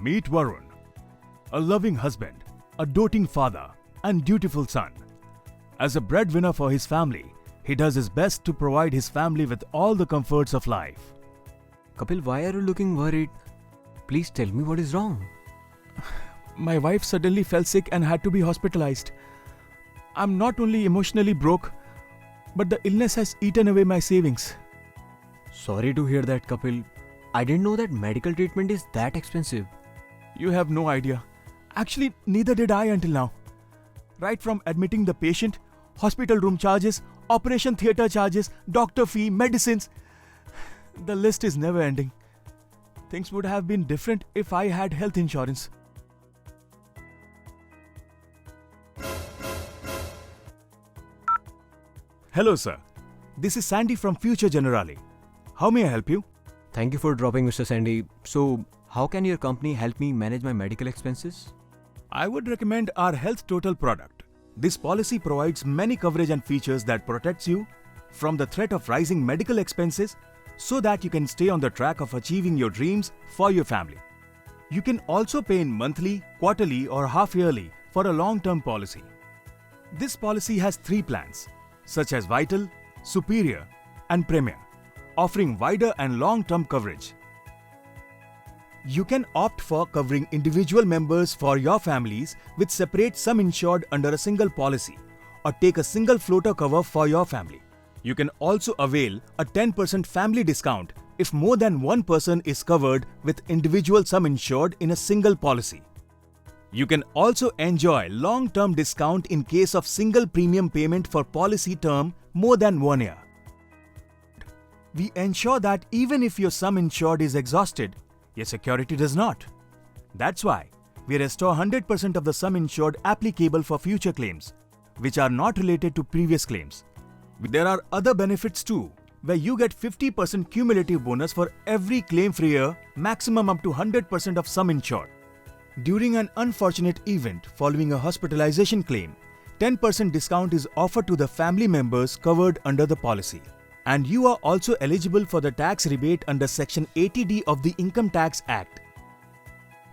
Meet Varun, a loving husband, a doting father, and dutiful son. As a breadwinner for his family, he does his best to provide his family with all the comforts of life. Kapil, why are you looking worried? Please tell me what is wrong. My wife suddenly fell sick and had to be hospitalized. I'm not only emotionally broke, but the illness has eaten away my savings. Sorry to hear that, Kapil. I didn't know that medical treatment is that expensive. You have no idea. Actually, neither did I until now. Right from admitting the patient, hospital room charges, operation theatre charges, doctor fee, medicines. The list is never ending. Things would have been different if I had health insurance. Hello, sir. This is Sandy from Future Generali. How may I help you? Thank you for dropping, Mr. Sandy. So, how can your company help me manage my medical expenses? I would recommend our Health Total product. This policy provides many coverage and features that protects you from the threat of rising medical expenses so that you can stay on the track of achieving your dreams for your family. You can also pay in monthly, quarterly or half-yearly for a long-term policy. This policy has 3 plans, such as Vital, Superior and Premier, offering wider and long-term coverage. You can opt for covering individual members for your families with separate sum insured under a single policy, or take a single floater cover for your family. You can also avail a 10% family discount if more than one person is covered with individual sum insured in a single policy. You can also enjoy long-term discount in case of single premium payment for policy term more than 1 year. We ensure that even if your sum insured is exhausted, your security does not. That's why we restore 100% of the sum insured applicable for future claims, which are not related to previous claims. There are other benefits too, where you get 50% cumulative bonus for every claim-free year, maximum up to 100% of sum insured. During an unfortunate event following a hospitalization claim, 10% discount is offered to the family members covered under the policy. And you are also eligible for the tax rebate under Section 80D of the Income Tax Act.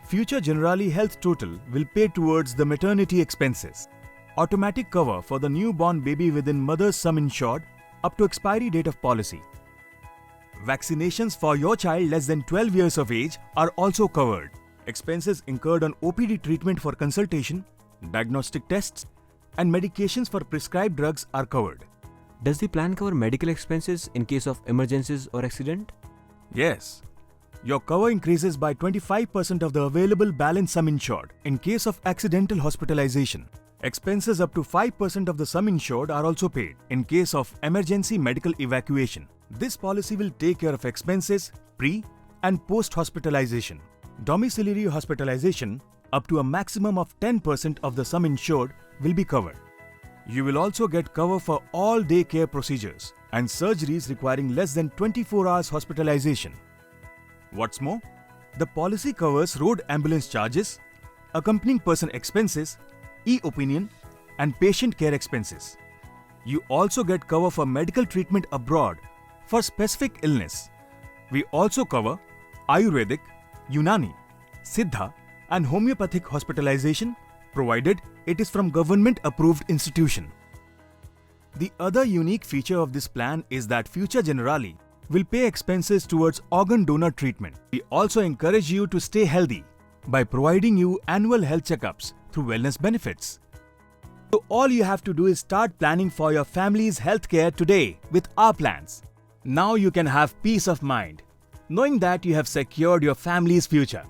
Future Generali Health Total will pay towards the maternity expenses. Automatic cover for the newborn baby within mother's sum insured up to expiry date of policy. Vaccinations for your child less than 12 years of age are also covered. Expenses incurred on OPD treatment for consultation, diagnostic tests, and medications for prescribed drugs are covered. Does the plan cover medical expenses in case of emergencies or accident? Yes. Your cover increases by 25% of the available balance sum insured in case of accidental hospitalization. Expenses up to 5% of the sum insured are also paid in case of emergency medical evacuation. This policy will take care of expenses pre- and post-hospitalization. Domiciliary hospitalization up to a maximum of 10% of the sum insured will be covered. You will also get cover for all day care procedures and surgeries requiring less than 24 hours hospitalization. What's more, the policy covers road ambulance charges, accompanying person expenses, e-opinion, and patient care expenses. You also get cover for medical treatment abroad for specific illness. We also cover Ayurvedic, Unani, Siddha, and homeopathic hospitalization, provided it is from government-approved institution. The other unique feature of this plan is that Future Generali will pay expenses towards organ donor treatment. We also encourage you to stay healthy by providing you annual health checkups through wellness benefits. So all you have to do is start planning for your family's healthcare today with our plans. Now you can have peace of mind, knowing that you have secured your family's future.